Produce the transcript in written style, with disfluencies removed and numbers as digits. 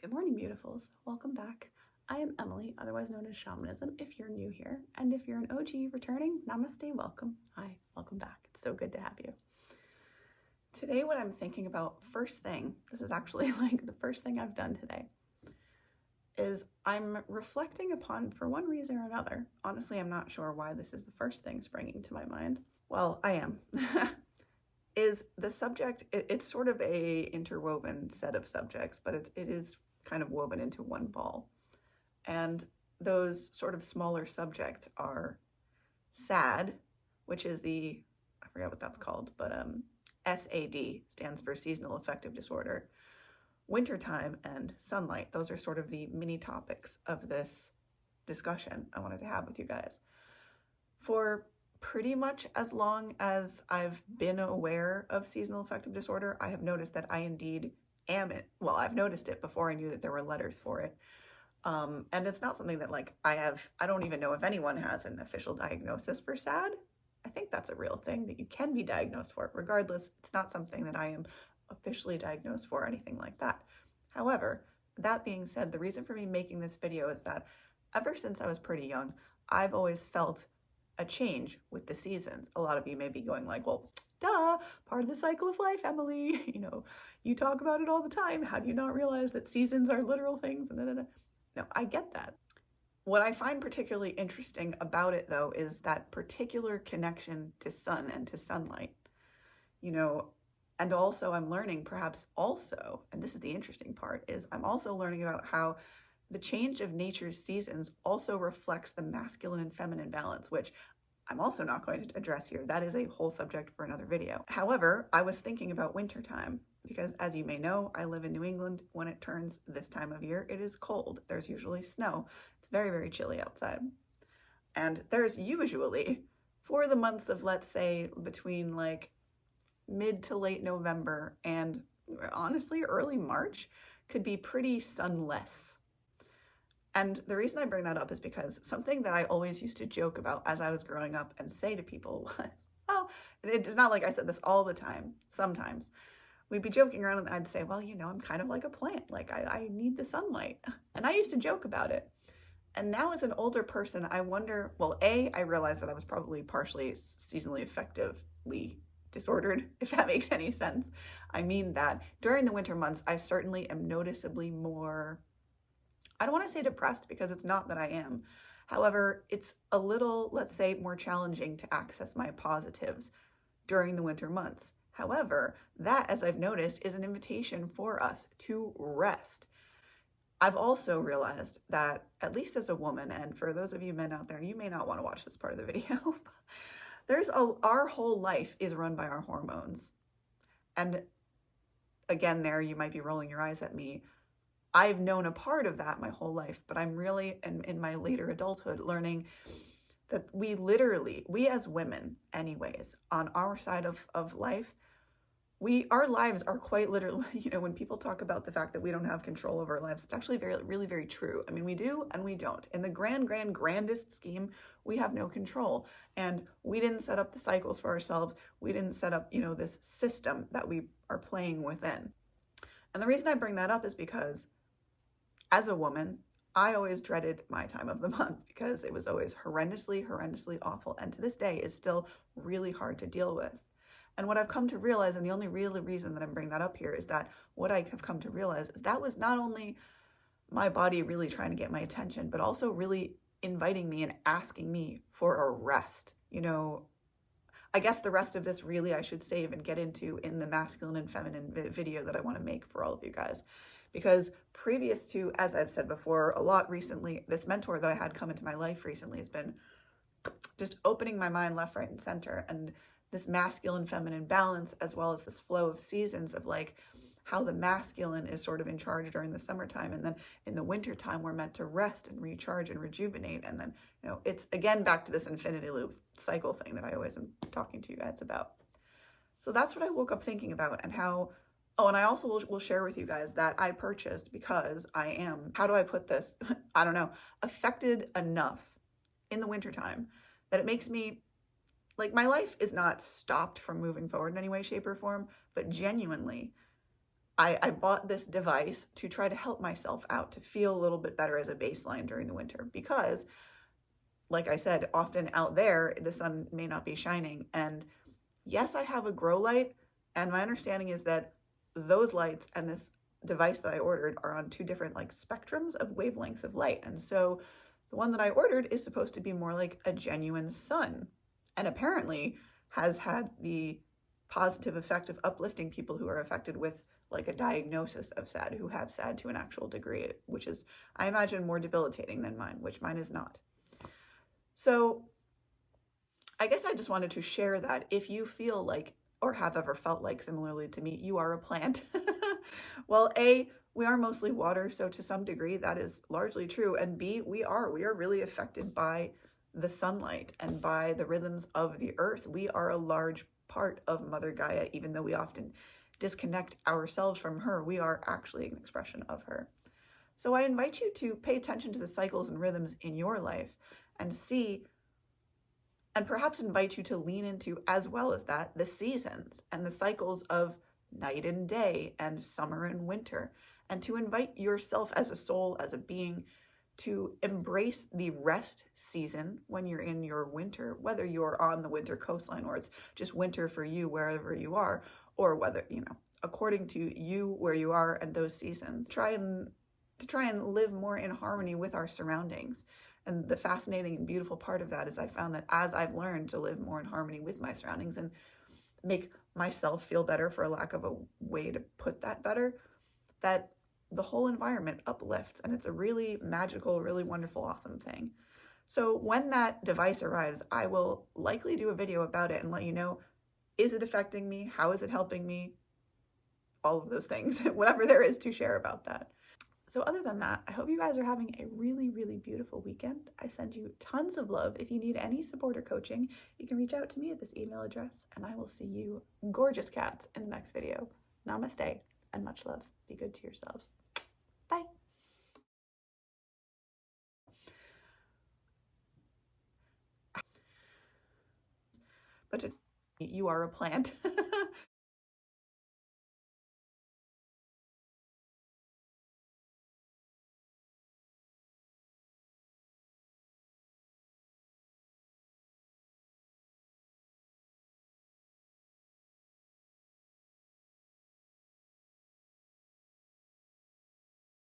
Good morning, beautifuls. Welcome back. I am Emily, otherwise known as Shamanism, if you're new here. And if you're an OG returning, Namaste, welcome. Hi, welcome back. It's so good to have you. Today, what I'm thinking about first thing, this is actually like the first thing I've done today, is I'm reflecting upon, for one reason or another, honestly, I'm not sure why this is the first thing springing to my mind. Well, I am. Is the subject, it's sort of a interwoven set of subjects, but it is kind of woven into one ball. And those sort of smaller subjects are s.a.d, which is I forget what that's called, but s.a.d stands for seasonal affective disorder. Wintertime and sunlight, those are sort of the mini topics of this discussion I wanted to have with you guys. For pretty much as long as I've been aware of seasonal affective disorder, I have noticed that I indeed am it. Well, I've noticed it before I knew that there were letters for it. And it's not something that like I don't even know if anyone has an official diagnosis for s.a.d. I think that's a real thing that you can be diagnosed for. Regardless, it's not something that I am officially diagnosed for or anything like that. However, that being said, the reason for me making this video is that ever since I was pretty young, I've always felt a change with the seasons. A lot of you may be going like, well, duh, part of the cycle of life, Emily. You know, you talk about it all the time. How do you not realize that seasons are literal things? No, I get that. What I find particularly interesting about it, though, is that particular connection to sun and to sunlight. You know, and also I'm learning perhaps also, and this is the interesting part, is I'm also learning about how the change of nature's seasons also reflects the masculine and feminine balance, which I'm also not going to address here. That is a whole subject for another video. However, I was thinking about wintertime because, as you may know, I live in New England. When it turns this time of year, it is cold. There's usually snow. It's very, very chilly outside. And there's usually, for the months of, let's say, between like mid to late November and honestly early March, could be pretty sunless. And the reason I bring that up is because something that I always used to joke about as I was growing up and say to people was, oh, it's not like I said this all the time. Sometimes we'd be joking around and I'd say, well, you know, I'm kind of like a plant. Like I need the sunlight. And I used to joke about it. And now as an older person, I wonder, well, I realized that I was probably partially seasonally affectively disordered, if that makes any sense. I mean that during the winter months, I certainly am noticeably more, I don't want to say depressed because it's not that I am. However, it's a little, let's say, more challenging to access my positives during the winter months. However, that, as I've noticed, is an invitation for us to rest. I've also realized that, at least as a woman, and for those of you men out there, you may not want to watch this part of the video, our whole life is run by our hormones. And again, there you might be rolling your eyes at me. I've known a part of that my whole life, but I'm really, in my later adulthood, learning that we as women anyways, on our side of life, our lives are quite literally, you know, when people talk about the fact that we don't have control over our lives, it's actually really, very true. I mean, we do and we don't. In the grandest scheme, we have no control. And we didn't set up the cycles for ourselves. We didn't set up, you know, this system that we are playing within. And the reason I bring that up is because as a woman, I always dreaded my time of the month because it was always horrendously awful. And to this day is still really hard to deal with. And what I've come to realize, and the only real reason that I'm bringing that up here, is that what I have come to realize is that was not only my body really trying to get my attention, but also really inviting me and asking me for a rest. You know, I guess the rest of this really I should save and get into in the masculine and feminine video that I want to make for all of you guys. Because previous to, as I've said before, a lot recently, this mentor that I had come into my life recently has been just opening my mind left, right, and center. And this masculine feminine balance, as well as this flow of seasons of like how the masculine is sort of in charge during the summertime, and then in the wintertime we're meant to rest and recharge and rejuvenate. And then, you know, it's again back to this infinity loop cycle thing that I always am talking to you guys about. So that's what I woke up thinking about, and how, oh, and I also will share with you guys that I purchased because I am, how do I put this? I don't know, affected enough in the wintertime that it makes me, like, my life is not stopped from moving forward in any way, shape, or form, but genuinely, I bought this device to try to help myself out, to feel a little bit better as a baseline during the winter, because like I said, often out there, the sun may not be shining. And yes, I have a grow light, and my understanding is that those lights and this device that I ordered are on two different like spectrums of wavelengths of light. And so the one that I ordered is supposed to be more like a genuine sun, and apparently has had the positive effect of uplifting people who are affected with like a diagnosis of SAD, who have SAD to an actual degree, which is, I imagine, more debilitating than mine, which mine is not. So I guess I just wanted to share that if you feel like, or have ever felt like, similarly to me, you are a plant. Well, A, we are mostly water, so to some degree that is largely true. And B, we are really affected by the sunlight and by the rhythms of the earth. We are a large part of Mother Gaia, even though we often disconnect ourselves from her. We are actually an expression of her. So I invite you to pay attention to the cycles and rhythms in your life and see, and perhaps invite you to lean into, as well as that, the seasons and the cycles of night and day and summer and winter, and to invite yourself as a soul, as a being, to embrace the rest season when you're in your winter, whether you're on the winter coastline or it's just winter for you wherever you are, or whether, according to you where you are and those seasons, try and live more in harmony with our surroundings. And the fascinating and beautiful part of that is I found that as I've learned to live more in harmony with my surroundings and make myself feel better, for a lack of a way to put that better, that the whole environment uplifts, and it's a really magical, really wonderful, awesome thing. So when that device arrives, I will likely do a video about it and let you know, is it affecting me? How is it helping me? All of those things, whatever there is to share about that. So other than that, I hope you guys are having a really, really beautiful weekend. I send you tons of love. If you need any support or coaching, you can reach out to me at this email address, and I will see you gorgeous cats in the next video. Namaste and much love. Be good to yourselves. Bye. But you are a plant.